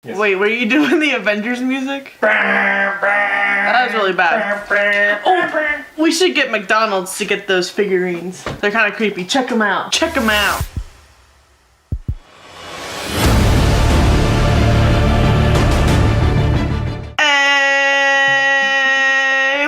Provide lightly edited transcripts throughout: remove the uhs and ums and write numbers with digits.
Yes. Wait, were you doing the Avengers music? That was really bad. Oh, we should get McDonald's to get those figurines. They're kind of creepy. Check them out. Check them out.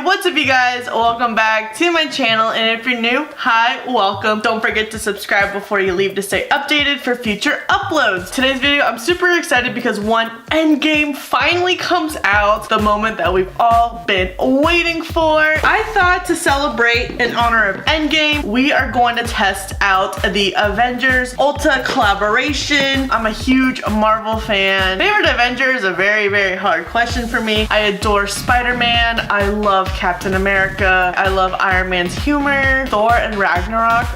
What's up, you guys? Welcome back to my channel, and if you're new, hi, welcome. Don't forget to subscribe before you leave to stay updated for future uploads. Today's video, I'm super excited because one, Endgame finally comes out, the moment that we've all been waiting for. I thought to celebrate in honor of Endgame, we are going to test out the Avengers Ulta collaboration. I'm a huge Marvel fan. Favorite Avenger is a very, very hard question for me. I adore Spider-Man. I love Captain America. I love Iron Man's humor. Thor and Ragnarok.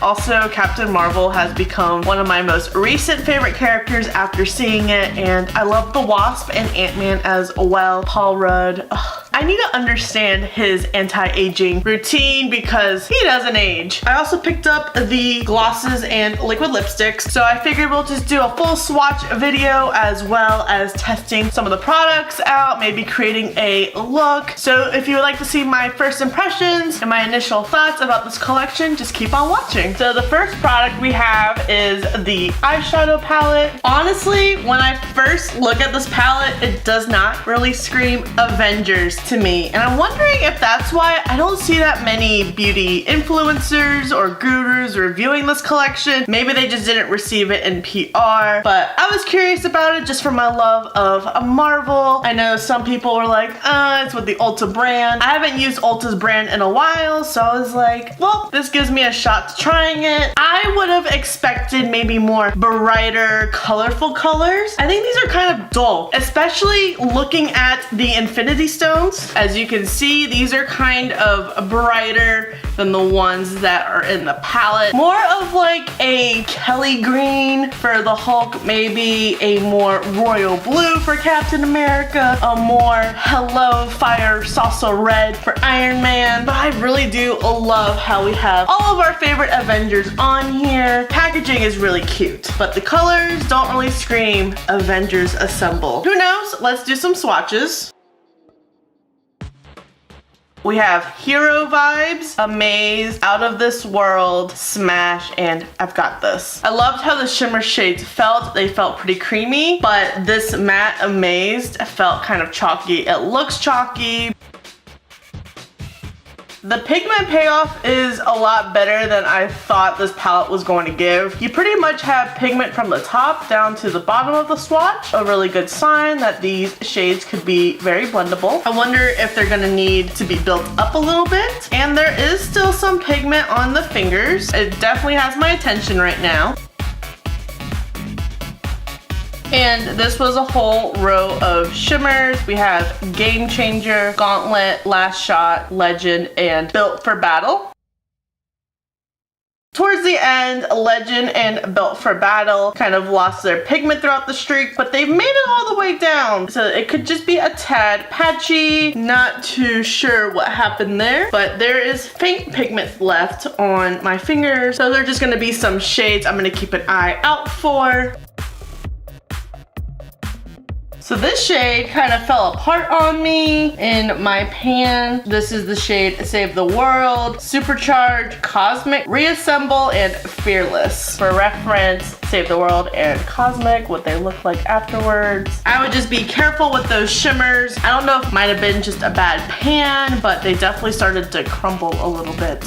Also, Captain Marvel has become one of my most recent favorite characters after seeing it, and I love the Wasp and Ant-Man as well. Paul Rudd. I need to understand his anti-aging routine because he doesn't age. I also picked up the glosses and liquid lipsticks, so I figured we'll just do a full swatch video as well as testing some of the products out, maybe creating a look. So if you would like to see my first impressions and my initial thoughts about this collection, just keep on watching. So the first product we have is the eyeshadow palette. Honestly, when I first look at this palette, it does not really scream Avengers to me, and I'm wondering if that's why I don't see that many beauty influencers or gurus reviewing this collection. Maybe they just didn't receive it in PR, but I was curious about it just for my love of Marvel. I know some people were like, it's with the Ulta brand. I haven't used Ulta's brand in a while, so I was like, well, this gives me a shot to trying it. I would have expected maybe more brighter, colorful colors. I think these are kind of dull, especially looking at the Infinity Stones. As you can see, these are kind of brighter than the ones that are in the palette. More of like a Kelly green for the Hulk, maybe a more royal blue for Captain America, a more hello fire salsa red for Iron Man. But I really do love how we have all of our favorite Avengers on here. Packaging is really cute, but the colors don't really scream Avengers Assemble. Who knows? Let's do some swatches. We have Hero Vibes, Amaze, Out of This World, Smash, and I've Got This. I loved how the shimmer shades felt. They felt pretty creamy, but this matte Amazed felt kind of chalky. It looks chalky. The pigment payoff is a lot better than I thought this palette was going to give. You pretty much have pigment from the top down to the bottom of the swatch. A really good sign that these shades could be very blendable. I wonder if they're gonna need to be built up a little bit. And there is still some pigment on the fingers. It definitely has my attention right now. And this was a whole row of shimmers. We have Game Changer, Gauntlet, Last Shot, Legend, and Built for Battle. Towards the end, Legend and Built for Battle kind of lost their pigment throughout the streak, but they've made it all the way down. So it could just be a tad patchy. Not too sure what happened there, but there is faint pigment left on my fingers. So they're just gonna be some shades I'm gonna keep an eye out for. So this shade kind of fell apart on me in my pan. This is the shade Save the World, Supercharge, Cosmic, Reassemble, and Fearless. For reference, Save the World and Cosmic, what they look like afterwards. I would just be careful with those shimmers. I don't know if it might have been just a bad pan, but they definitely started to crumble a little bit.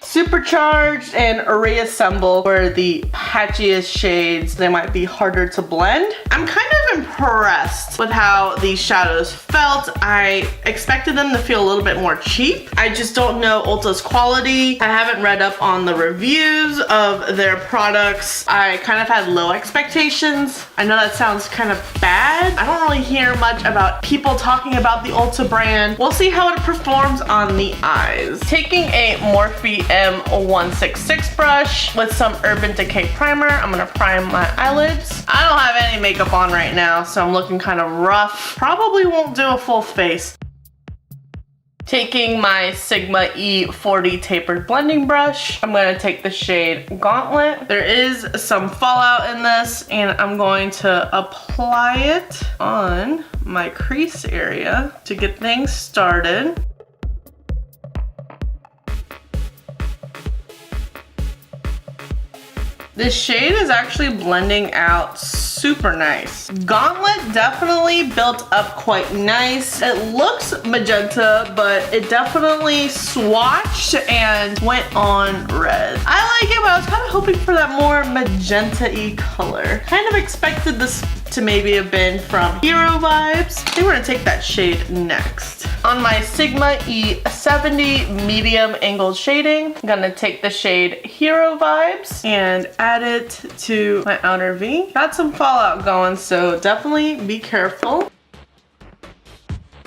Supercharged and Reassemble were the patchiest shades. They might be harder to blend. I'm kind of impressed with how these shadows felt. I expected them to feel a little bit more cheap. I just don't know Ulta's quality. I haven't read up on the reviews of their products. I kind of had low expectations. I know that sounds kind of bad. I don't really hear much about people talking about the Ulta brand. We'll see how it performs on the eyes. Taking a Morphe M166 brush with some Urban Decay primer, I'm gonna prime my eyelids. I don't have any makeup on right now, so I'm looking kind of rough. Probably won't do a full face. Taking my Sigma E40 tapered blending brush, I'm going to take the shade Gauntlet. There is some fallout in this, and I'm going to apply it on my crease area to get things started. This shade is actually blending out super nice. Gauntlet definitely built up quite nice. It looks magenta, but it definitely swatched and went on red. I like it, but I was kind of hoping for that more magenta-y color. Kind of expected this to maybe have been from Hero Vibes. I think we're gonna take that shade next. On my Sigma E70 medium angled shading, I'm gonna take the shade Hero Vibes and add it to my outer V. Got some fallout going, so definitely be careful.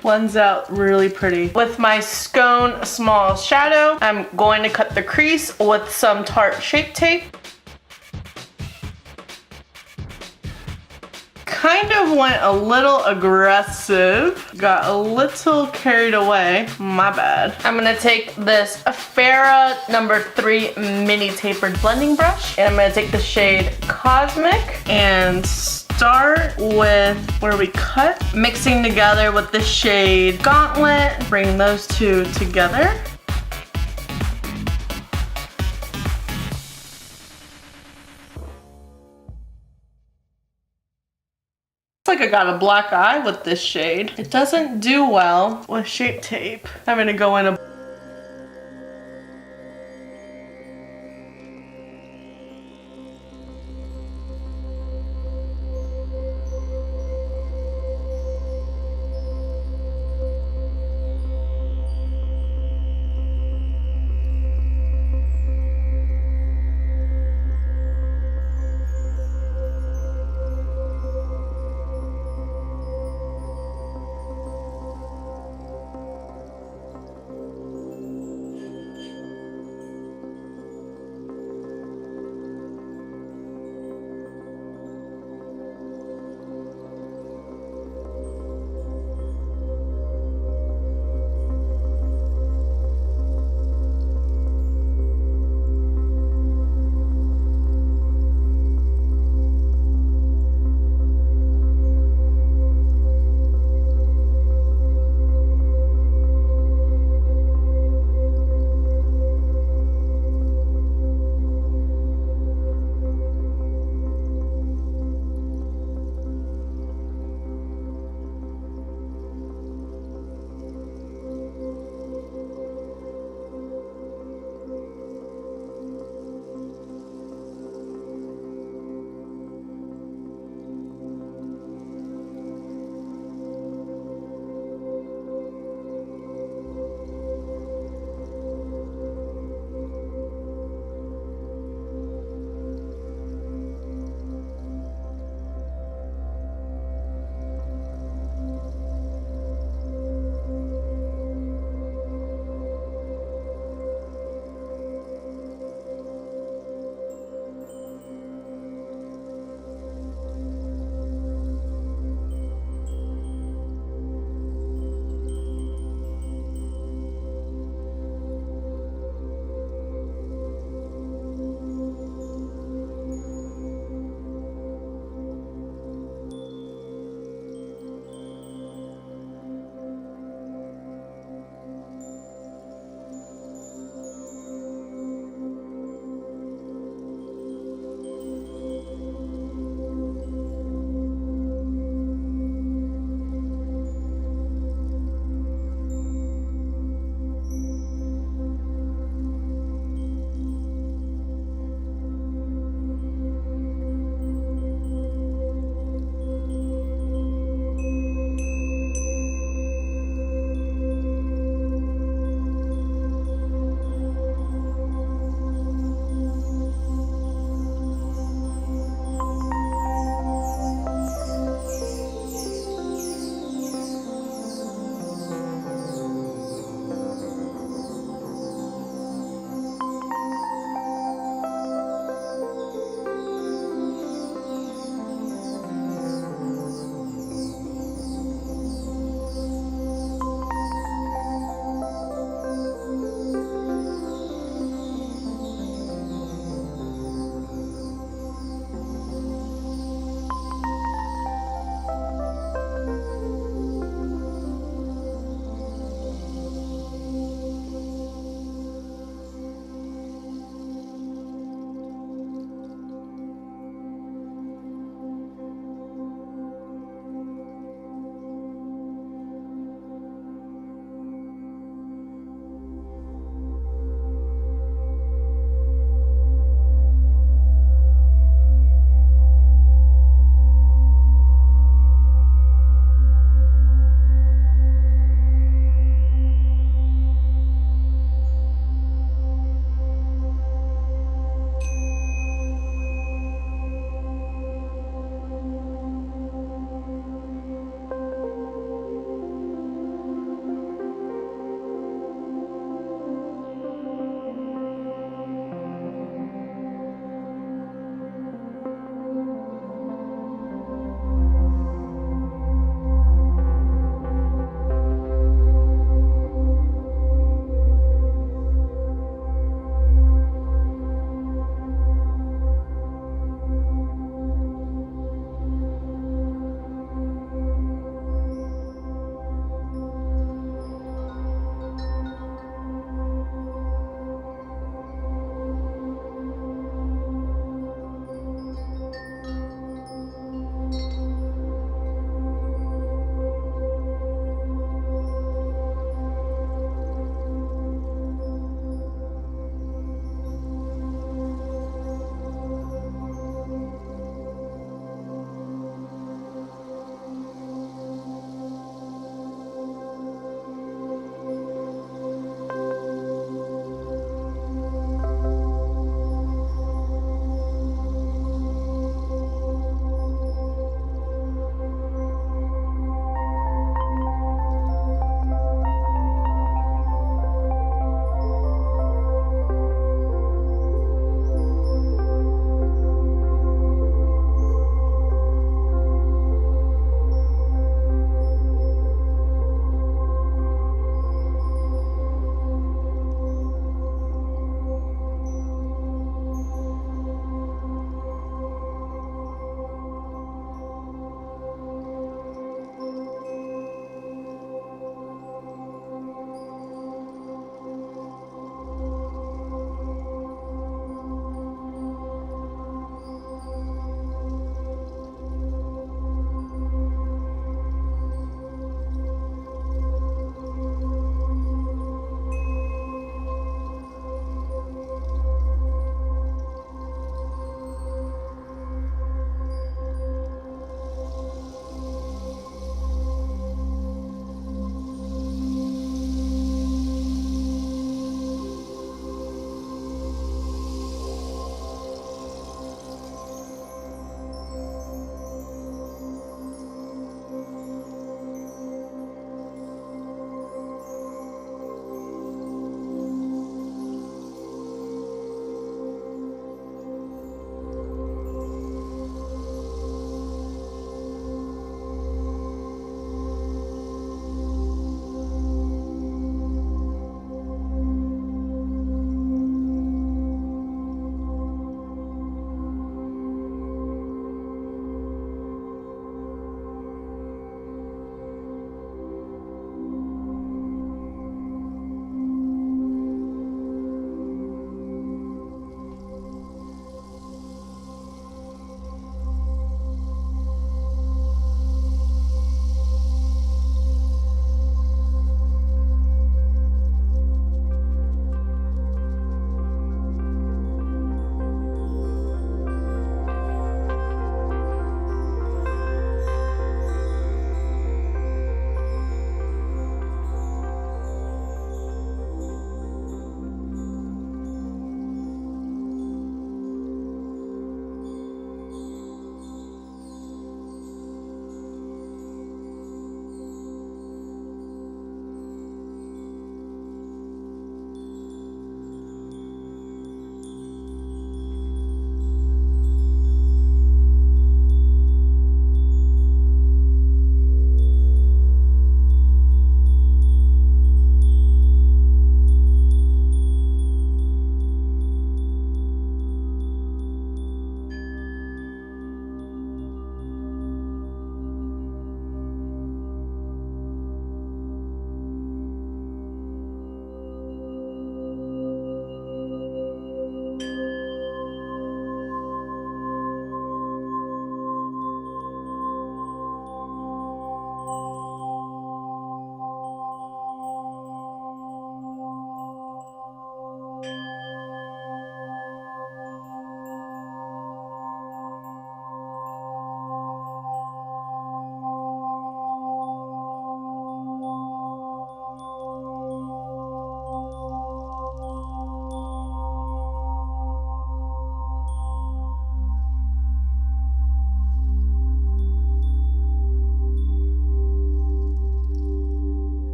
Blends out really pretty. With my Scone Small Shadow, I'm going to cut the crease with some Tarte Shape Tape. Kind of went a little aggressive. Got a little carried away. My bad. I'm gonna take this Farrah number 3 mini tapered blending brush, and I'm gonna take the shade Cosmic and start with where we cut, mixing together with the shade Gauntlet. Bring those two together. Looks like I got a black eye with this shade. It doesn't do well with Shape Tape. I'm gonna go in a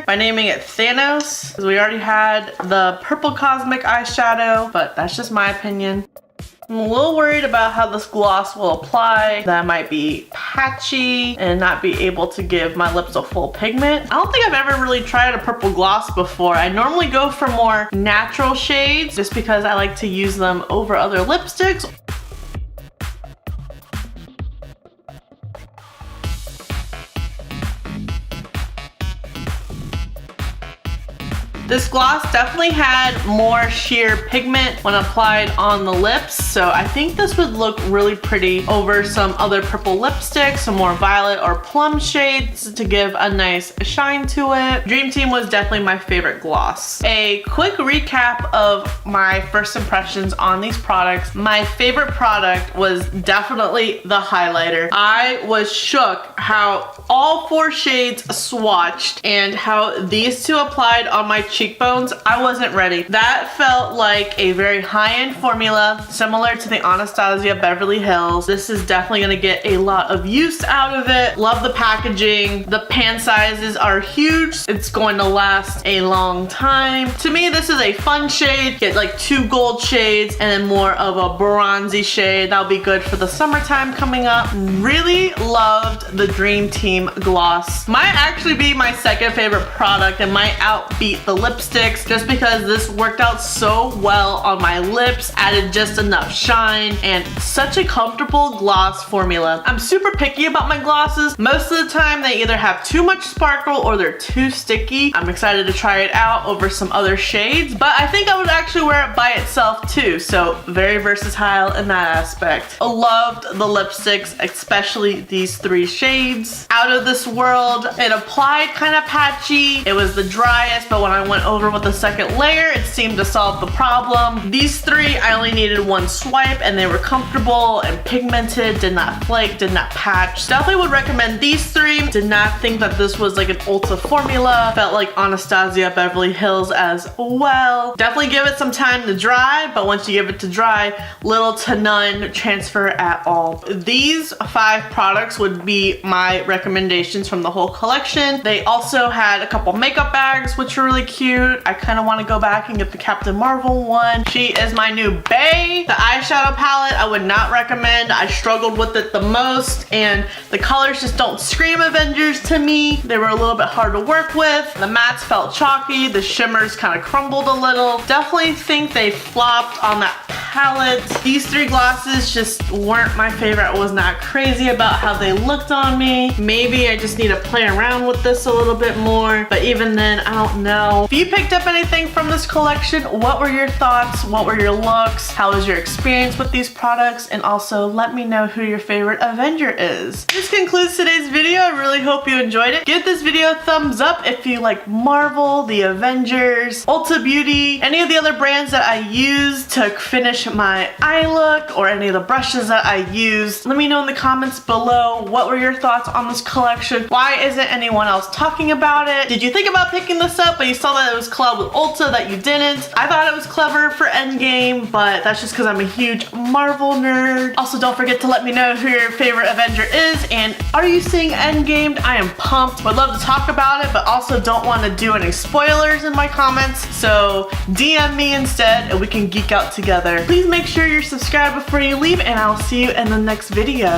here by naming it Thanos, because we already had the purple cosmic eyeshadow, but that's just my opinion. I'm a little worried about how this gloss will apply. That might be patchy and not be able to give my lips a full pigment. I don't think I've ever really tried a purple gloss before. I normally go for more natural shades just because I like to use them over other lipsticks. This gloss definitely had more sheer pigment when applied on the lips, so I think this would look really pretty over some other purple lipsticks, some more violet or plum shades to give a nice shine to it. Dream Team was definitely my favorite gloss. A quick recap of my first impressions on these products. My favorite product was definitely the highlighter. I was shook how all 4 shades swatched and how these 2 applied on my cheekbones. I wasn't ready. That felt like a very high-end formula, similar to the Anastasia Beverly Hills. This is definitely gonna get a lot of use out of it. Love the packaging. The pan sizes are huge. It's going to last a long time. To me, this is a fun shade. Get like 2 gold shades and then more of a bronzy shade. That'll be good for the summertime coming up. Really loved the Dream Team gloss. Might actually be my second favorite product and might outbeat the lipsticks just because this worked out so well on my lips, added just enough shine, and such a comfortable gloss formula. I'm super picky about my glosses. Most of the time they either have too much sparkle or they're too sticky. I'm excited to try it out over some other shades, but I think I would actually wear it by itself too, so very versatile in that aspect. I loved the lipsticks, especially these 3 shades. Out of this world. It applied kind of patchy. It was the driest, but when I went over with the second layer, it seemed to solve the problem. These 3, I only needed 1 swipe and they were comfortable and pigmented, did not flake, did not patch. Definitely would recommend these 3. Did not think that this was like an Ulta formula. Felt like Anastasia Beverly Hills as well. Definitely give it some time to dry, but once you give it to dry, little to none transfer at all. These 5 products would be my recommendations from the whole collection. They also had a couple makeup bags, which are really cute. I kind of want to go back and get the Captain Marvel one. She is my new bae. The eyeshadow palette I would not recommend. I struggled with it the most, and the colors just don't scream Avengers to me. They were a little bit hard to work with. The mattes felt chalky. The shimmers kind of crumbled a little. Definitely think they flopped on that palette. These 3 glosses just weren't my favorite. I was not crazy about how they looked on me. Maybe I just need to play around with this a little bit more, but even then, I don't know. If you picked up anything from this collection, what were your thoughts? What were your looks? How was your experience with these products? And also let me know who your favorite Avenger is. This concludes today's video. I really hope you enjoyed it. Give this video a thumbs up if you like Marvel, the Avengers, Ulta Beauty, any of the other brands that I use to finish my eye look, or any of the brushes that I use. Let me know in the comments below, what were your thoughts on this collection? Why isn't anyone else talking about it? Did you think about picking this up, but you saw that it was collabed with Ulta that you didn't? I thought it was clever for Endgame, but that's just because I'm a huge Marvel nerd. Also, don't forget to let me know who your favorite Avenger is, and are you seeing Endgame? I am pumped. Would love to talk about it, but also don't want to do any spoilers in my comments, so DM me instead and we can geek out together. Please make sure you're subscribed before you leave, and I'll see you in the next video.